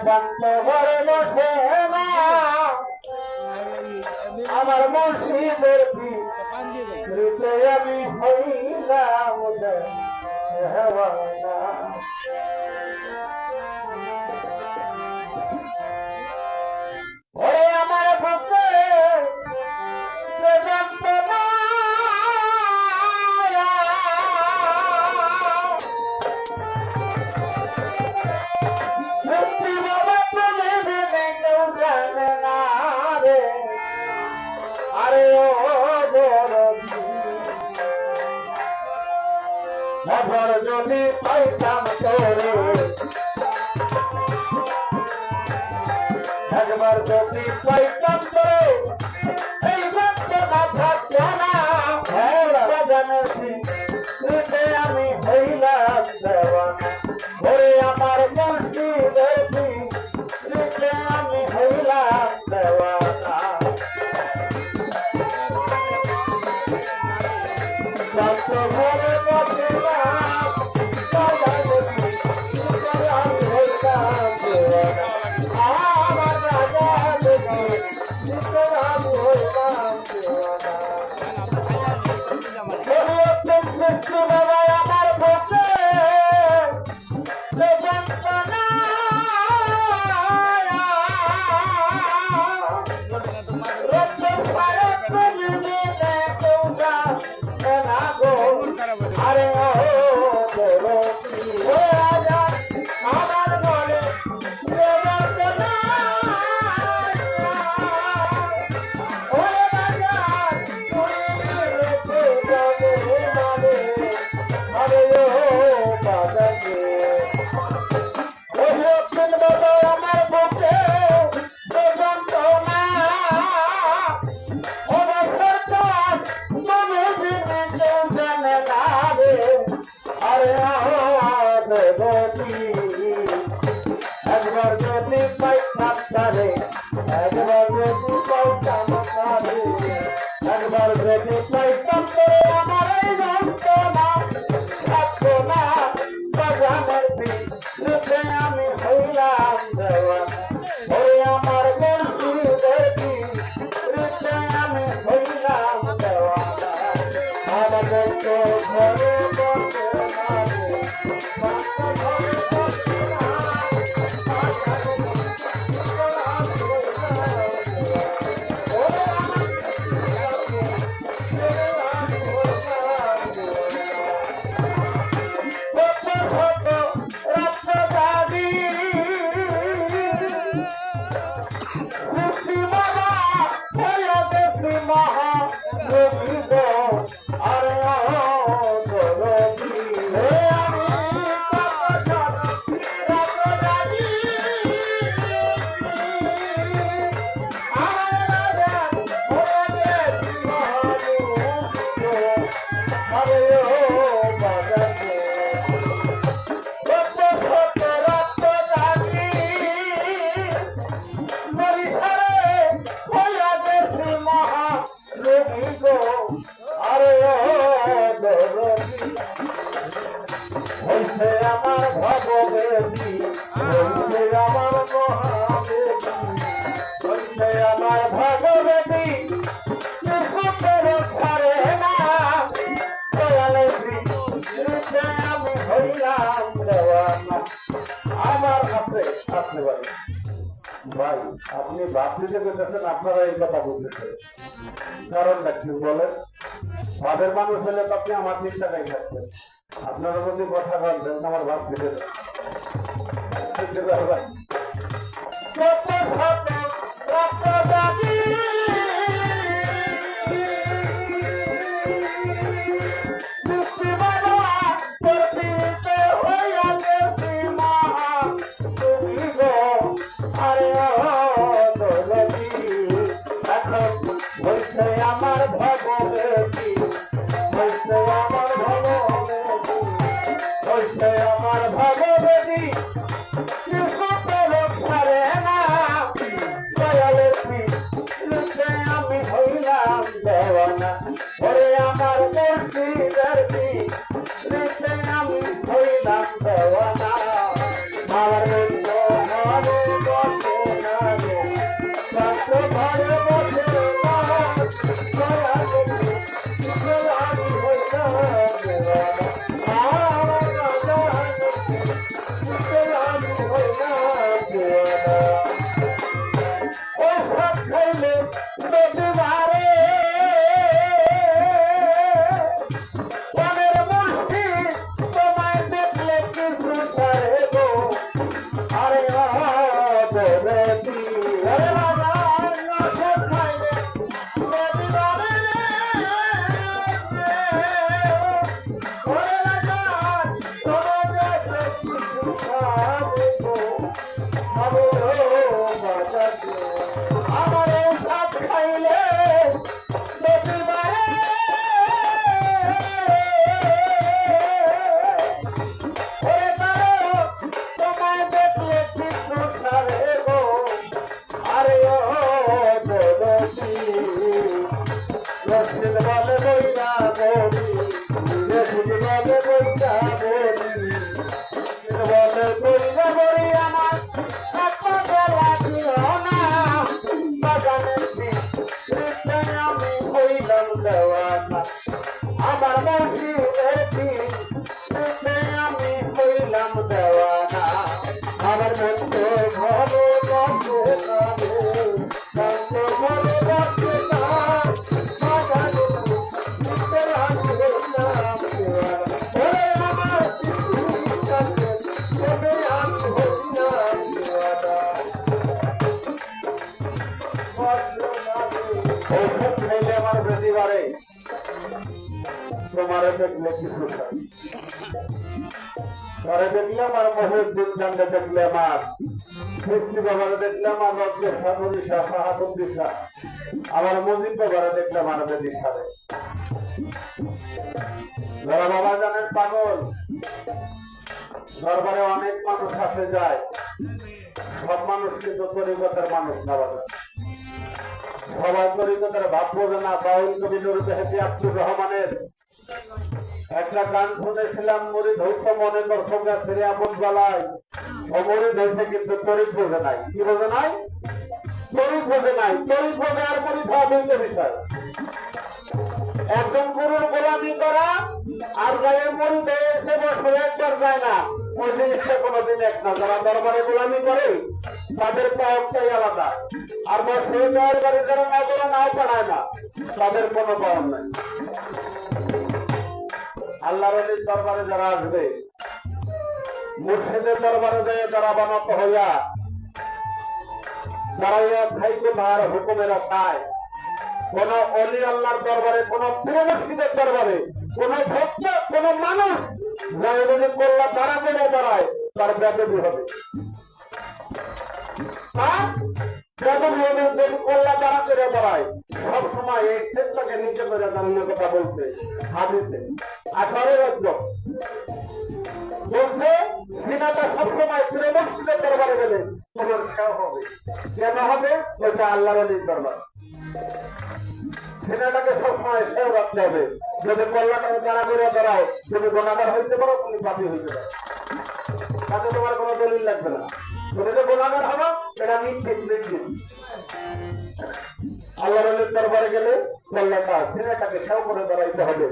বেদান্ত ঘরে বসে না আমার মুর্শিদের পীড়িতে আমি হইলাম দেওয়ানা। ওরে আমার বুকে যন্ত্রণা আরে ও খবর যদি পাইতাম তোরে একবার যদি পাইতাম তোরে এই যন্ত্রণা থাকতো না জানাছি আমি হইলাম দেওয়ানা। ওরে আমার মুর্শিদের পীড়িতে আমি হইলাম দেওয়ানা। ঘরে বসে না আমার রাজা আমি হইলাম বাবা আমার বসে আরে ও রাজা আমার বলে আরে ও বাজারে আমার বুকে যন্ত্রণা অবসর মনে দিনে কেউ জানে না রে। আরে দেবতী একবার যদি পাইতাম তারে একবার যদি পাইতাম তারে একবার যদি পাইতাম তোরে আমার এই যন্ত্রণা থাকতো না বাজানের পীড়িতে আমি হইলাম দেওয়ানা। ওরে আমার মুর্শিদের পীড়িতে আমি হইলাম দেওয়ানা। আমাদের তো ঘরে বসে না রে ঘরে বসে না হইছে আমার ভগবতী হইছে আমার মহাদেবী হইছে আমার ভগবতী ছাড়ে না দয়ালে পীড়িতে আমি হইলাম দেওয়ানা। আমার হাতে আপনি বলেন ভাই আপনি বাপরি যে করতেছেন আপনারা এই কথা বলতেছেন কারণটা কি বলেন? বাপের মানুষ হলে তো আপনি আমার চিন্তা নাই থাকতেন। আপনারা যদি কথা বলতেন আমার ভাব ফেটে আমার ভগবতী হইছে আমার ভগবতী হইছে আমার ভগবতী ছাড়ে না দয়ালে পীড়িতে আমি হইলাম দেওয়ানা। ওরে আমার মুর্শিদের পীড়িতে আমি হইলাম দেওয়ানা। আমার একটা বেলা ছিল না বাগানের ভিতরে আমি হইলাম দেওয়ানা আমার মসজিদের ভিতরে আমি হইলাম দেওয়ানা আমার মতো ঘরে বসে না রে মতো ঘরে বসে না বাগানের ভিতরে আমি হইলাম দেওয়ানা ওরে আমার কাছে তবে আমি হইলাম দেওয়ানা ঔষধ খাইলে আমার বেশি বাড়ে তোমারে দেখলে কিছু খাই তারা দেখলে আমার মহিউদ্দিন চান্দে দেখলে আমার সৃষ্টি বাবারে দেখলে আমার রব্দের সাগরিসা সাহাবুদ্দিসা আমার মজিদ বাবারে দেখলে আমার বেদিসারে যারা বাবা জানেন পাগল দরবারে অনেক মানুষ আসে যায় সব মানুষ কিন্তু তরিকতের মানুষ না বাবা সবাই তরিকতের ভাব বোঝে না বাউল কবি নুরুল হেদি আব্দুর রহমানের একটা গান শুনেছিলাম মুরিদ হইছে মনে দর্শক ছেড়ে আপন বেলায় ও মুরিদ হইছে কিন্তু তরিক বোঝে নাই কি বোঝে নাই তরিক বোঝে নাই তরিক বোঝে আর মুরিদ হওয়া দুইটা বিষয় একজন গুরুর গোলামি করা আর গায়ের মুরিদ হয়ে এসে বসে একবার যায় না ওই জিনিসটা কোনোদিন এক না যারা দরবারে গোলামি করে তাদের পাওয়াটাই আলাদা আর সেই গায়ের বাড়ি যারা না করে নাও পাড়ায় না তাদের কোনো পাওয়ার নাই আল্লাহর ওলির দরবারে যারা আসবে মুর্শিদের দরবারে যায় যারা বানাত হইয়া যারা খাইতে তার হুকুমের আশায় কোন অলি আল্লাহর দরবারে কোন মুর্শিদের দরবারে কোন ভক্ত কোন মানুষ যারা যদি কল্লা তারা করে দাঁড়ায় তার ব্যাপী হবে সব সময় এই ক্ষেত্রকে নিচে করে দাঁড়ানোর কথা বলছে হাদিসে আঠারো বলছে সিনাটা সবসময় মসজিদের দরবারে গেলে তোমার সেও হবে কেন হবে ওইটা আল্লাহর ওলির দরবার সিনাটাকে সবসময় সেও রাখতে হবে যদি কল্যাণকে যারা করে দাঁড়াও তুমি গুণাগার হইতে পারো তুমি পাপী হইতে পারো তাতে তোমার কোনো দলিল লাগবে না তুমি যে গুণাগার হবো এটা নিশ্চিত নিশ্চিত আল্লাহর ওলির দরবারে গেলে কল্যাণটা সিনাটাকে সেও করে দাঁড়াইতে হবে